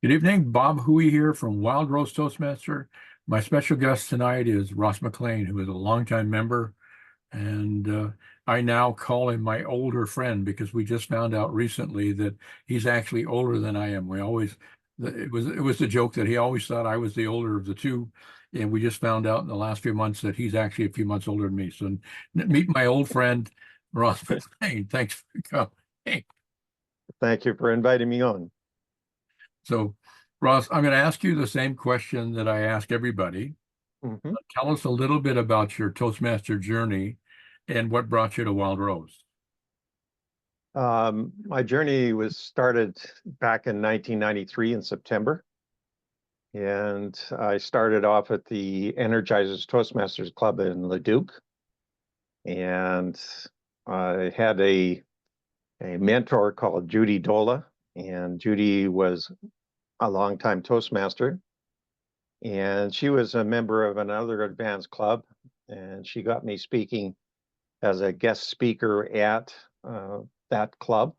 Good evening, Bob Huey here from Wild Rose Toastmaster. My special guest tonight is Ross McLean, who is a longtime member, and I now call him my older friend because we just found out recently that he's actually older than I am. It was the joke that he always thought I was the older of the two, and we just found out in the last few months that he's actually a few months older than me. So meet my old friend Ross McLean. Thanks for coming. Thank you for inviting me on. So, Ross, I'm going to ask you the same question that I ask everybody. Mhm. Tell us a little bit about your Toastmaster journey and what brought you to Wild Rose. My journey was started back in 1993 in September, and I started off at the Energizers Toastmasters Club in Leduc, and I had a mentor called Judy Dola, and Judy was a longtime Toastmaster, and she was a member of another advanced club, and she got me speaking as a guest speaker at that club.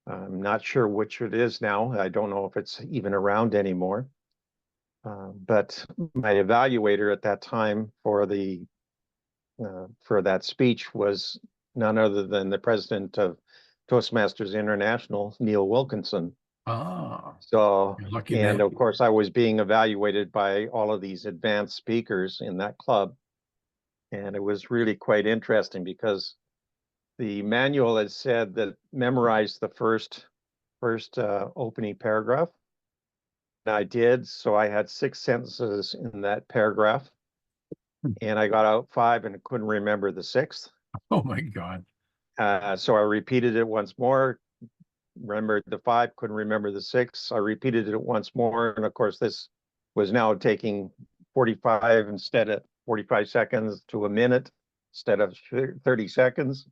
I'm not sure which it is now. I don't know if it's even around anymore. But my evaluator at that time for that speech was none other than the president of Toastmasters International, Neil Wilkinson. Ah, So, you're a lucky and man. of course, I was being evaluated by all of these advanced speakers in that club, and it was really quite interesting because the manual had said that memorize the first opening paragraph. And I did, so I had 6 sentences in that paragraph, and I got out five and couldn't remember the sixth. Oh my God. So I repeated it once more, remembered the five, couldn't remember the six. I repeated it once more, and of course, this was now taking 45 instead of 45 seconds to a minute instead of 30 seconds.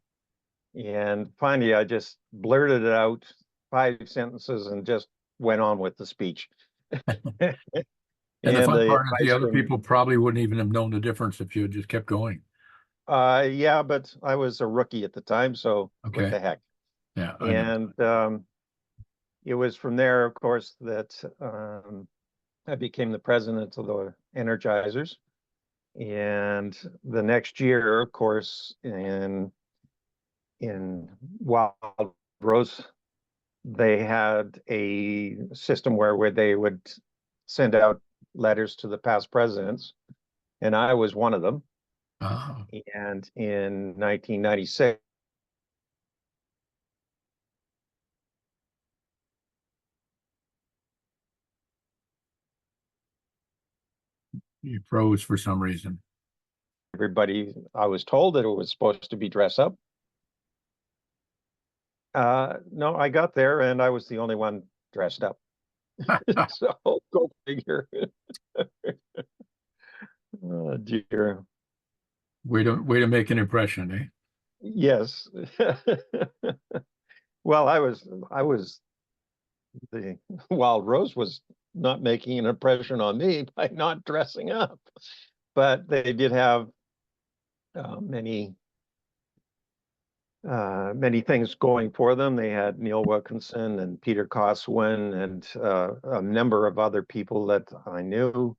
And finally, I just blurted it out, 5 sentences, and just went on with the speech. And the And fun the part is the advice other from, people probably wouldn't even have known the difference if you had just kept going. yeah, but I was a rookie at the time, so what Okay. the heck. Yeah, I know. And it was from there, of course, that I became the president of the Energizers. And the next year, of course, in Wild Rose, they had a system where they would send out letters to the past presidents, and I was one of them. Ah, And in 1996, you froze for some reason. everybody, I was told that it was supposed to be dress up. No, I got there and I was the only one dressed up. So go figure. Oh, dear. Way to make an impression, eh? Yes. Well, I was the Wild Rose was not making an impression on me by not dressing up, but they did have many many things going for them. They had Neil Wilkinson and Peter Coswin and a number of other people that I knew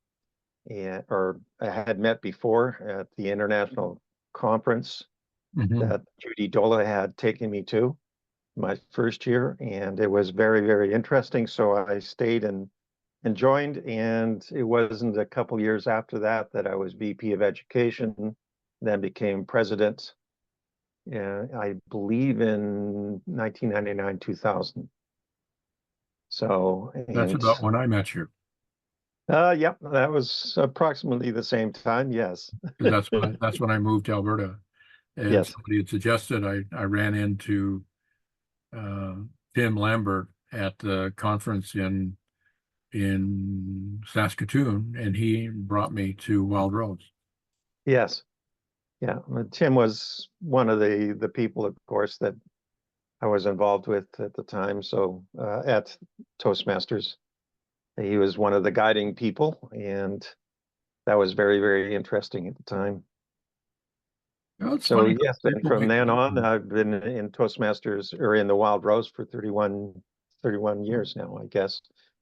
or I had met before at the international conference Hmm. that Judy Dola had taken me to my first year, and it was very, very interesting. So I stayed and joined, and it wasn't a couple years after that that I was VP of Education, then became president. Yeah, I believe in 1999, 2000. So, That's and about when I met you. yep, that was approximately the same time. Yes. 'Cause that's when I moved to Alberta. And Yes. somebody had suggested I ran into uh, Tim Lambert at the conference in Saskatoon, and he brought me to Wild Rose. Yes. Yeah. Tim was one of the people, of course, that I was involved with at the time. So at Toastmasters, he was one of the guiding people, and that was very, very interesting at the time. You know, it's So funny how yes, and people from make a then on, difference. I've been in Toastmasters or in the Wild Rose for 31 years now, I guess.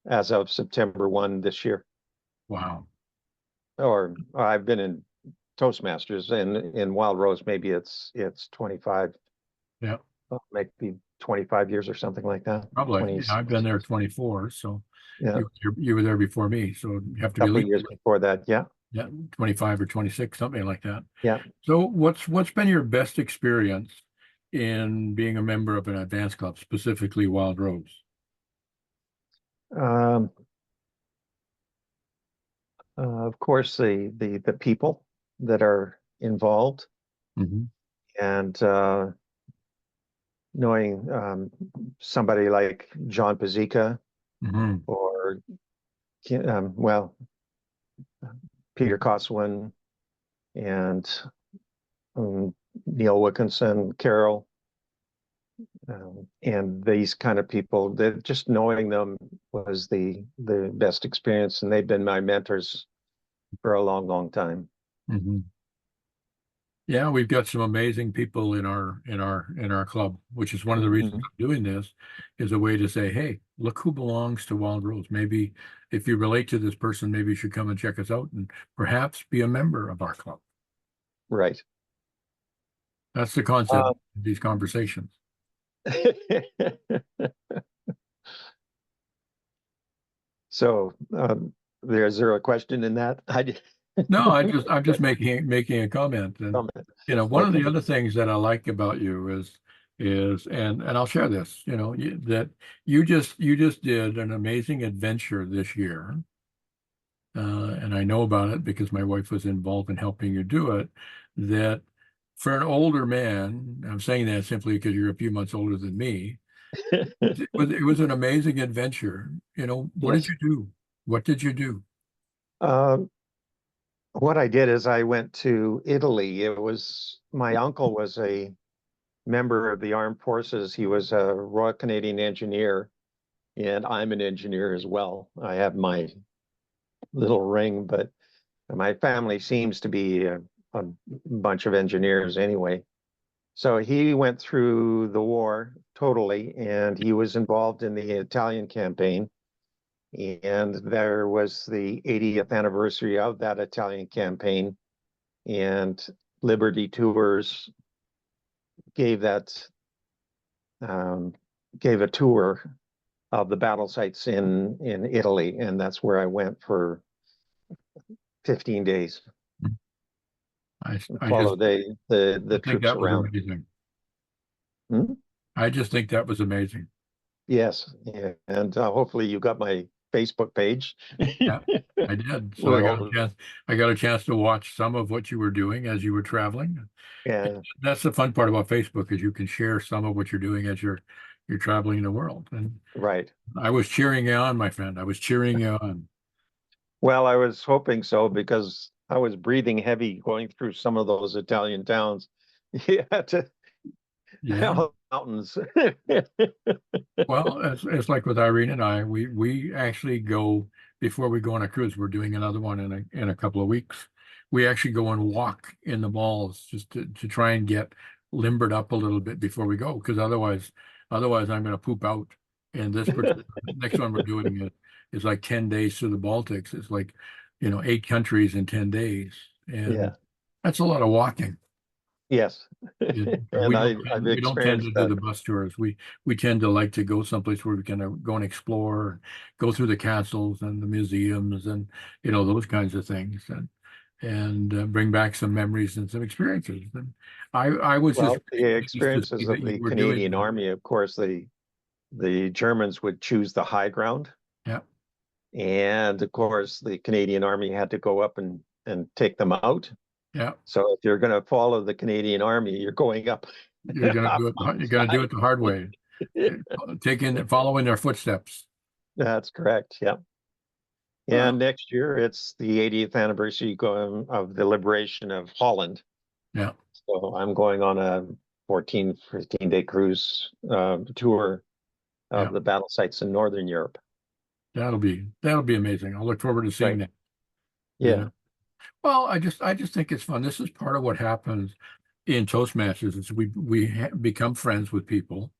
as of September 1 this year. Wow. Or I've been in Toastmasters, and in Wild Rose, maybe it's 25, Yeah, maybe 25 years or something like that. probably. Yeah, 26, I've been there 24, so yeah, you were there before me, so you have to a be at couple of least years before that. Yeah, yeah, 25 or 26, something like that. yeah. So what's been your best experience in being a member of an advance club, specifically Wild Rose? Um, of course, the people that are involved, Hmm. and knowing somebody like John Pazika, Hmm. or well, Peter Coswin, and um, Neil Wilkinson, Carol, and these kind of people, that just knowing them was the best experience, and they've been my mentors for a long, long time. Hmm. Yeah, we've got some amazing people in our club, which is one of the reasons Mhm. I'm doing this, is a way to say, hey, look who belongs to Wild Rose. Maybe if you relate to this person, maybe you should come and check us out and perhaps be a member of our club. Right. That's the concept Uh, of these conversations. so there's there a question in that? No, I'm just making a comment. And Comment. one of Okay. the other things that I like about you is and I'll share this, that you just did an amazing adventure this year. And I know about it because my wife was involved in helping you do it, that for an older man, I'm saying that simply because you're a few months older than me, it was an amazing adventure. What did Yes. you do? What did you do? Um, what I did is I went to Italy. It was my uncle was a member of the armed forces. He was a Royal Canadian engineer, and I'm an engineer as well. I have my little ring, but my family seems to be a bunch of engineers anyway. So he went through the war totally, and he was involved in the Italian campaign. And there was the 80th anniversary of that Italian campaign, and Liberty Tours gave that um, gave a tour of the battle sites in Italy, and that's where I went for 15 days I and I just followed the I think troops that was around. amazing. Hmm? I just think that was amazing. Yes, yeah. And hopefully you got my Facebook page Yeah, I did. So with all the I got a chance to watch some of what you were doing as you were traveling. yeah, That's the fun part about Facebook is you can share some of what you're doing as you're traveling the world. And right. I was cheering you on, my friend. I was cheering you on. Well, I was hoping so because I was breathing heavy going through some of those Italian towns. You had to Yeah. mountains. Well, it's like with Irene and I, we actually go before we go on a cruise. We're doing another one in a couple of weeks. We actually go and walk in the malls just to try and get limbered up a little bit before we go, because otherwise I'm going to poop out. And this particular next one we're doing is like 10 days to the Baltics. It's like, 8 countries in 10 days, and Yeah. that's a lot of walking. Yes. And And I've we don't tend experienced to do that. the bus tours. We tend to like to go someplace where we can go and explore, go through the castles and the museums and those kinds of things, and bring back some memories and some experiences. And I was just Well, the really pleased to see experiences that of you the were doing Canadian that. Army, of course, the Germans would choose the high ground. Yeah, And of course, the Canadian Army had to go up and take them out. yeah. So if you're going to follow the Canadian Army, you're going up You're gonna up do it. You're gonna do it the hard way, following their footsteps. That's correct. Yeah. And Well, next year, it's the 80th anniversary of the liberation of Holland. yeah, So I'm going on a 14, 15-day cruise tour yeah. of the battle sites in Northern Europe. That'll be amazing. I'll look forward to seeing Right. that. You Yeah. know. Well, I just think it's fun. This is part of what happens in Toastmasters is we become friends with people,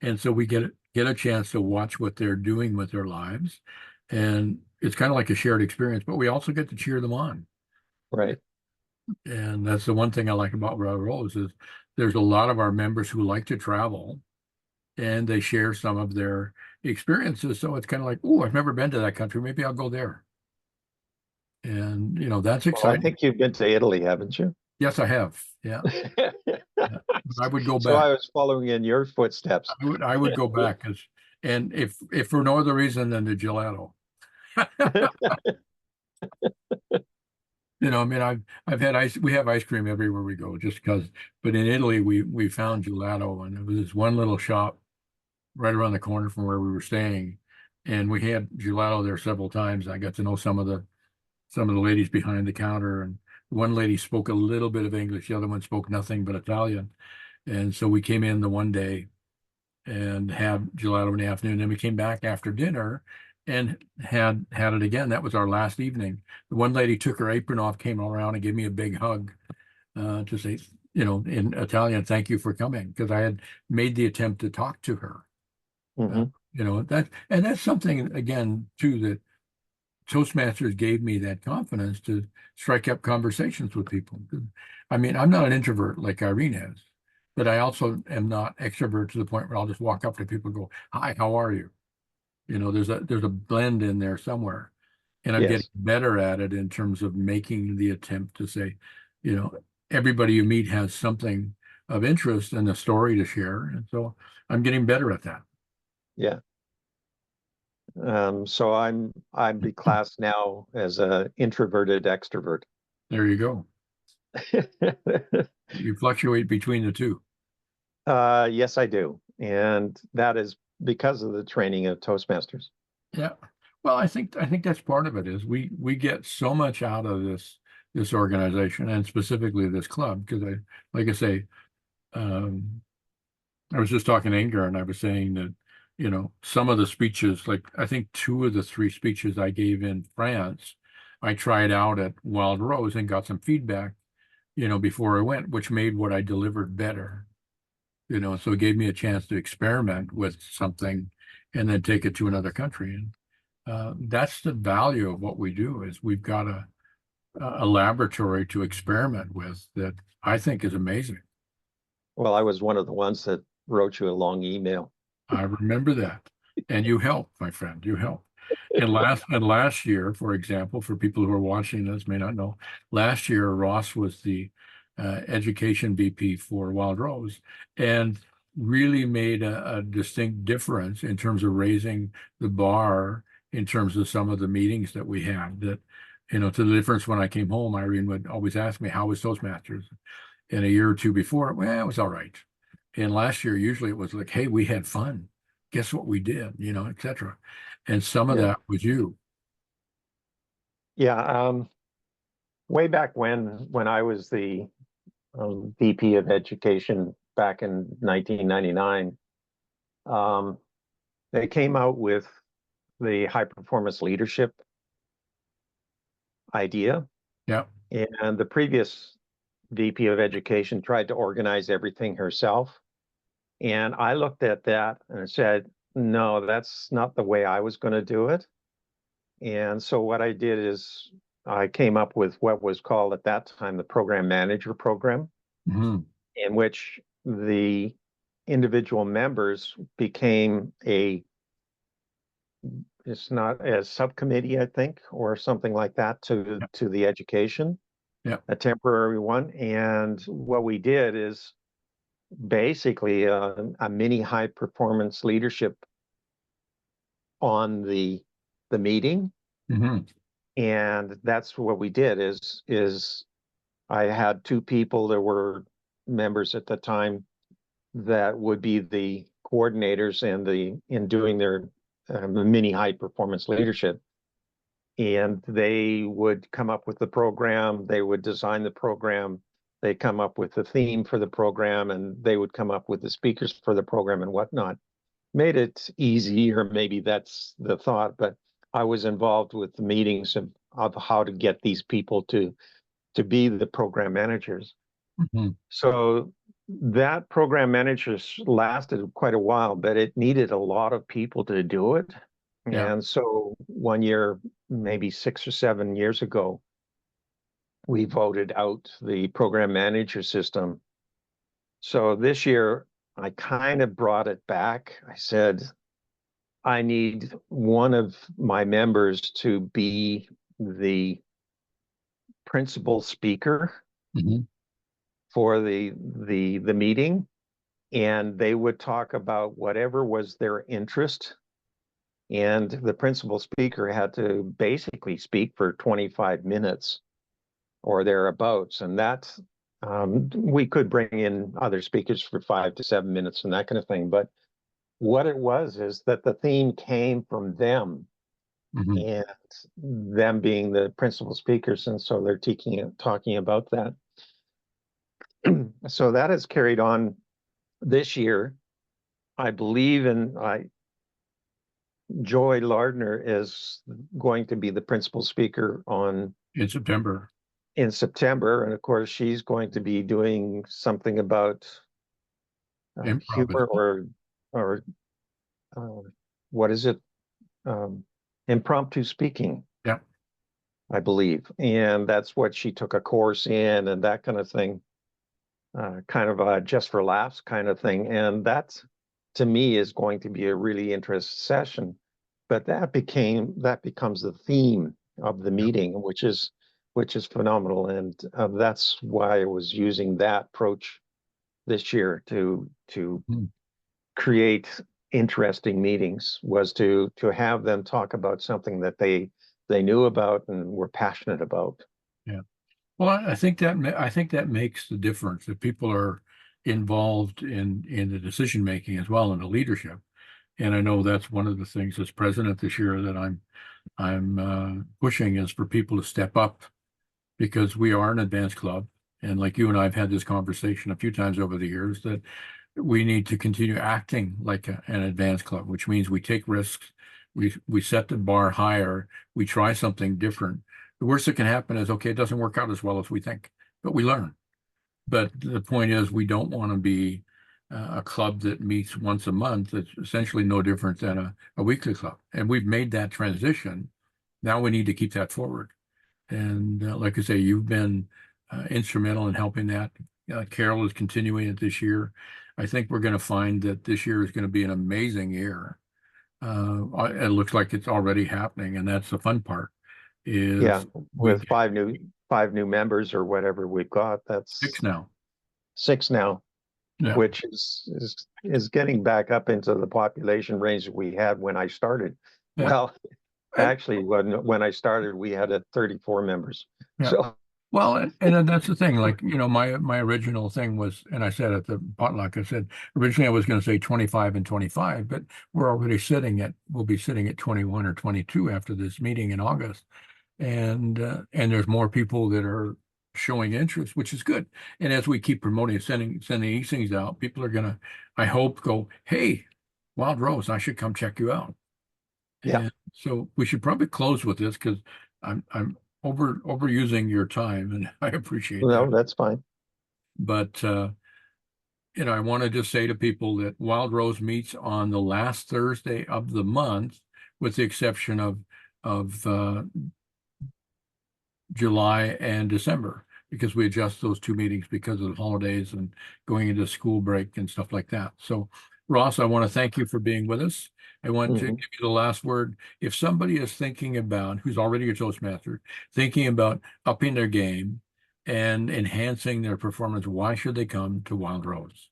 and so we get a chance to watch what they're doing with their lives, And it's kind of like a shared experience, but we also get to cheer them on. Right. And that's the one thing I like about Wild Rose is there's a lot of our members who like to travel and they share some of their experiences. So it's kind of like, oh, I've never been to that country. Maybe I'll go there. And, that's Well, I exciting. think you've been to Italy, haven't you? Yes, I have. Yeah. Yeah. But I would go So I back. was following in your footsteps. I would go back and if for no other reason than the gelato. I mean, I've had ice. We have ice cream everywhere we go, just because. But in Italy, we found gelato, and it was this one little shop right around the corner from where we were staying, and we had gelato there several times. I got to know some of the ladies behind the counter, and one lady spoke a little bit of English, the other one spoke nothing but Italian, and so we came in the one day and had gelato in the afternoon. Then we came back after dinner and had it again. That was our last evening. The one lady took her apron off, came around and gave me a big hug to say, in Italian, thank you for coming, because I had made the attempt to talk to her. Uh, Hmm. that's something again too that Toastmasters gave me that confidence to strike up conversations with people. I mean, I'm not an introvert like Irene is, but I also am not extrovert to the point where I'll just walk up to people and go, "Hi, how are you?" There's a blend in there somewhere, and I'm getting Yes. better at it in terms of making the attempt to say, you know, everybody you meet has something of interest and a story to share, and so I'm getting better at that. Yeah. So I'm the class now as a introverted extrovert. There you go. You fluctuate between the two. Yes, I do. And that is because of the training of Toastmasters. Yeah. Well, I think that's part of it is we get so much out of this organization and specifically this club because like I say, um, I was just talking to Inger and I was saying that, some of the speeches, like I think two of the three speeches I gave in France, I tried out at Wild Rose and got some feedback, before I went, which made what I delivered better, so it gave me a chance to experiment with something and then take it to another country. And that's the value of what we do is we've got a laboratory to experiment with that I think is amazing. Well, I was one of the ones that wrote you a long email. I remember that. And you helped, my friend. You helped. And last year, for example, for people who are watching this may not know, last year Ross was the education VP for Wild Rose and really made a distinct difference in terms of raising the bar in terms of some of the meetings that we had. That, to the difference when I came home, Irene would always ask me, how was Toastmasters? And a year or two before, well, it was all right. And last year, usually it was like, hey, we had fun. Guess what we did, etc. And some of Yeah. that was you. Yeah. Way back when I was the VP of Education back in 1999, um, they came out with the high performance leadership idea. Yeah. And the previous VP of Education tried to organize everything herself. And I looked at that and said, no, that's not the way I was going to do it. And so what I did is I came up with what was called at that time the program manager program, Hmm. in which the individual members became it's not a subcommittee, I think, or something like that Yeah. to the education, Yeah. a temporary one. And what we did is basically a mini high performance leadership on the meeting. Hmm. And that's what we did is I had two people that were members at the time that would be the coordinators and in doing their mini high performance leadership. And they would come up with the program, they would design the program, they come up with the theme for the program, and they would come up with the speakers for the program and whatnot. Made it easy, or maybe that's the thought, but I was involved with the meetings of how to get these people to be the program managers. Hmm. So that program managers lasted quite a while, but it needed a lot of people to do it. Yeah. And so one year, maybe 6 or 7 years ago, we voted out the program manager system. So this year, I kind of brought it back. I said, I need one of my members to be the principal speaker Hmm. for the meeting, and they would talk about whatever was their interest. And the principal speaker had to basically speak for 25 minutes or thereabouts. And that we could bring in other speakers for 5 to 7 minutes and that kind of thing. But what it was is that the theme came from them Hmm. and them being the principal speakers. And so they're talking about that. So that has carried on this year. I believe Joy Lardner is going to be the principal speaker In September. in September, and of course she's going to be doing something about Improv, humor isn't it? or uh, what is it? Um, Impromptu speaking, Yeah. I believe, and that's what she took a course in and that kind of thing, kind of a just for laughs kind of thing, and that to me is going to be a really interesting session. But that becomes the theme of the Yeah. meeting, which is phenomenal, and that's why I was using that approach this year to Mm. create interesting meetings, was to have them talk about something that they knew about and were passionate about. Yeah. Well, I think that makes the difference that people are involved in the decision making as well and the leadership. And I know that's one of the things as president this year that I'm pushing is for people to step up because we are an advanced club. And like you and I have had this conversation a few times over the years that we need to continue acting like an advanced club, which means we take risks, we set the bar higher, we try something different. The worst that can happen is okay, it doesn't work out as well as we think, but we learn. But the point is, we don't want to be a club that meets once a month. That's essentially no different than a weekly club. And we've made that transition. Now we need to keep that forward. And like I say, you've been instrumental in helping that. Carol is continuing it this year. I think we're going to find that this year is going to be an amazing year. It looks like it's already happening, and that's the fun part. Yeah, Is we with get five new members or whatever we've got, six that's now. six now, Yeah, which is getting back up into the population range that we had when I started. yeah, Well, and- actually, when I started, we had 34 members. yeah. So Well, and then that's the thing. Like, my original thing was, and I said at the potluck, I said originally I was going to say 25 and 25, but we'll be sitting at 21 or 22 after this meeting in August. And there's more people that are showing interest, which is good. And as we keep promoting, sending these things out, people are gonna, I hope, go, hey, Wild Rose, I should come check you out. yeah, And so we should probably close with this because I'm overusing your time, and I appreciate no, that. that's fine. But I want to just say to people that Wild Rose meets on the last Thursday of the month, with the exception of July and December, because we adjust those two meetings because of the holidays and going into school break and stuff like that. So, Ross, I want to thank you for being with us. I want to give Mhm. you the last word. If somebody is thinking about, who's already a Toastmaster, thinking about upping their game and enhancing their performance, why should they come to Wild Rose?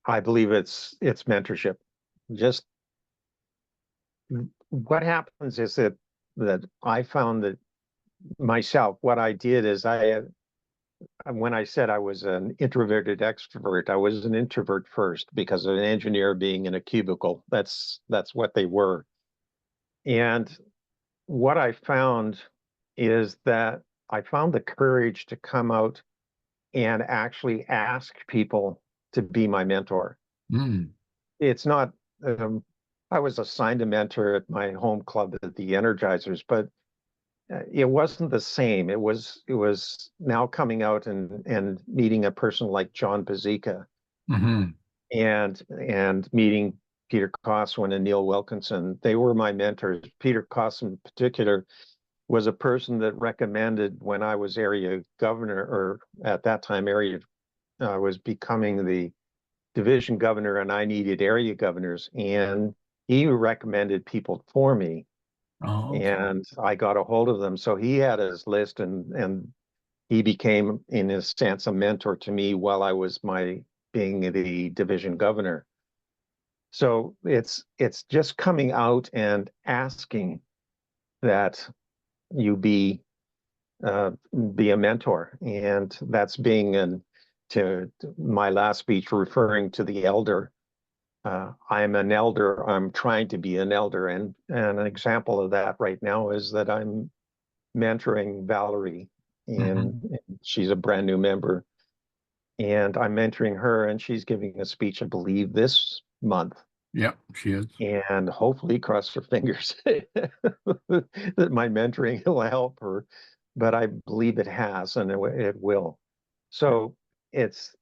I believe it's mentorship. Just what happens is that I found that myself, what I did is when I said I was an introverted extrovert, I was an introvert first because of an engineer being in a cubicle. That's what they were. And what I found is that I found the courage to come out and actually ask people to be my mentor. Mm, It's not, um, I was assigned a mentor at my home club at the Energizers, but it wasn't the same. It was now coming out and meeting a person like John Pazika hmm and meeting Peter Coswin and Neil Wilkinson. They were my mentors. Peter Coswin in particular was a person that recommended when I was area governor, or at that time area was becoming the division governor, and I needed area governors, and he recommended people for me, Oh, okay. and I got a hold of them. So he had his list, and he became, in a sense, a mentor to me while I was being the division governor. So it's just coming out and asking that you be a mentor, and that's being to my last speech referring to the elder. I'm an elder. I'm trying to be an elder, and an example of that right now is that I'm mentoring Valerie, and she's a brand new member, and I'm mentoring her, and she's giving a speech, I believe, this month. Yep, she is. And hopefully, cross her fingers that my mentoring will help her. But I believe it has, and it will. So it's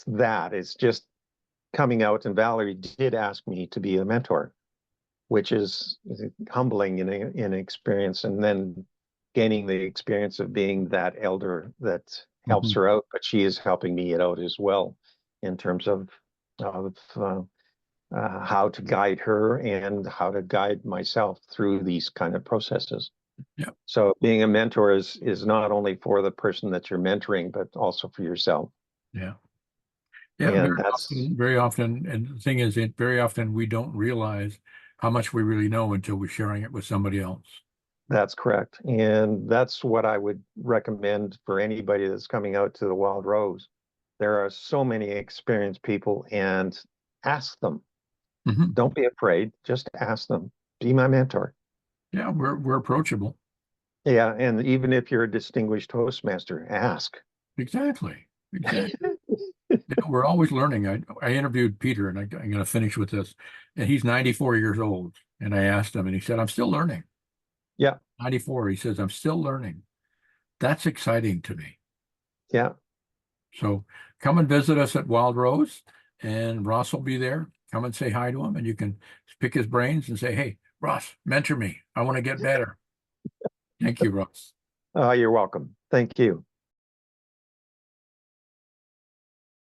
that. It's just coming out. And Valerie did ask me to be a mentor, which is humbling in experience, and then gaining the experience of being that elder that helps her out. But she is helping me out as well in terms of how to guide her and how to guide myself through these kind of processes. Yep. So being a mentor is not only for the person that you're mentoring, but also for yourself. Yeah. Yeah, And that's very often, and the thing is, very often we don't realize how much we really know until we're sharing it with somebody else. that's correct. And that's what I would recommend for anybody that's coming out to the Wild Rose. There are so many experienced people, and ask them. Don't be afraid. Just ask them. Be my mentor. Yeah, we're approachable. Yeah, and even if you're a distinguished Toastmaster, ask. Exactly. Exactly. Yeah, we're always learning. I interviewed Peter, and I'm going to finish with this. And he's 94 years old. And I asked him, and he said, "I'm still learning." Yeah, 94. He says, "I'm still learning." That's exciting to me. yeah. So come and visit us at Wild Rose, and Ross will be there. Come and say hi to him, and you can pick his brains and say, "Hey, Ross, mentor me. I want to get better." Thank you, Ross. You're welcome. Thank you.